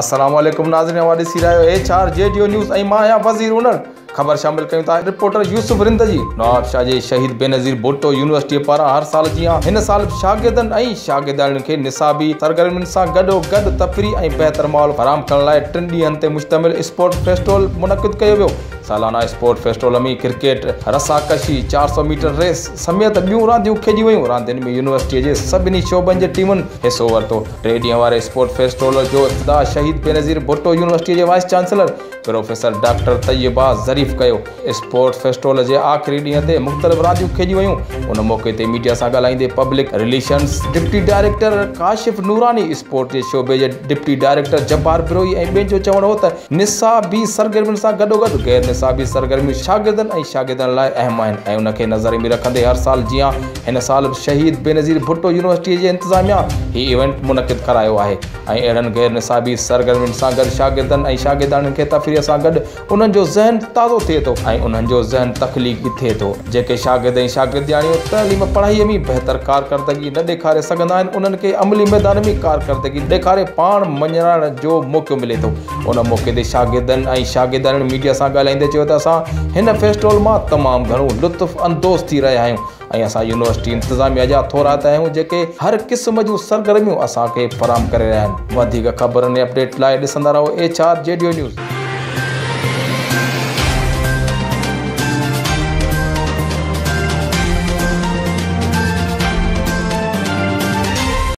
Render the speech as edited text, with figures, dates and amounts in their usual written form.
अस्सलाम वालेकुम नाज़रीन, हवाले सी रहा है HRJDO न्यूज़ ऐं मां आहियां वज़ीर हुनर। ख़बर शामिल कयूं था रिपोर्टर यूसुफ रिंद जी। नवाब शाह जे शहीद बेनज़ीर भुट्टो यूनिवर्सिटी पारां हर साल जीअं हिन साल शागिर्दनि ऐं शागिर्दनि खे निसाबी सरगर्मियुनि सां गॾोगॾु तफ़री ऐं बहितर माहौल फराहम करण लाइ 3 ॾींहंनि ते मुश्तमिल स्पोर्ट फेस्टिवल मुनक़िद कयो वियो। सालाना स्पोर्ट फेस्टिवल में क्रिकेट, रसाकशी, 400 मीटर रेस समेत ॿियूं रांदियूं खेॾियूं वयूं। रांदियुनि में यूनिवर्सिटीअ जे सभिनी शोबनि जे टीमुनि हिसो वरितो। 3 ॾींहं वारे स्पोर्ट फेस्टिवल जो इब्तिदा शहीद बेनज़ीर भुट्टो यूनिवर्सिटीअ जे vice chancellor professor doctor Tayyaba Zarif कयो। स्पोर्ट फेस्टिवल जे आख़िरी ॾींहं ते मुख़्तलिफ़ रांदियूं खेॾियूं वयूं। उन मौक़े ते मीडिया सां ॻाल्हाईंदे public relations deputy director Kashif नूरानी, स्पोर्ट जे शोबे जे डिप्टी डायरेक्टर जब्बार बिरोई ऐं ॿियनि जो चवणु हो त निसाबी सरगर्मियुनि सां गॾोगॾु गैर निसाबी सरगर्मियूं शागिर्दनि ऐं शागिर्दनि लाइ अहम आहिनि ऐं उनखे नज़र में रखंदे हर साल जीअं हिन साल शहीद बेनज़ीर भुट्टो यूनिवर्सिटीअ जे इंतिज़ामिया हीउ इवेंट मुनक़िद करायो आहे ऐं अहिड़नि गैर निसाबी सरगर्मियुनि सां गॾु शागिर्दनि ऐं शागिर्दाणियुनि खे तफ़रीह सां गॾु उन्हनि जो ज़हन ताज़ो थिए थो ऐं उन्हनि जो ज़हन तख़लीक़ी थिए थो। जेके शागिर्द ऐं शागिर्दियाणियूं तइलीम पढ़ाईअ में बहितर कारकर्दगी न ॾेखारे सघंदा आहिनि, उन्हनि खे अमली मैदान में कारकर्दगी ॾेखारे पाण मञण जो मौक़ो मिले थो। उन मौक़े ते शागिर्दनि ऐं शागिर्दाणियुनि मीडिया सां ॻाल्हाईंदे चयो त असां हिन फेस्टिवल मां तमामु घणो लुत्फ़ अंदोज़ थी रहिया आहियूं ऐं असां यूनिवर्सिटी इंतिज़ामिया जा थोरात आहियूं जेके हर क़िस्म जूं सरगर्मियूं असांखे फराहम करे रहिया आहिनि। वधीक ख़बरुनि ऐं अपडेट लाइ ॾिसंदा रहो HRJDO न्यूज़।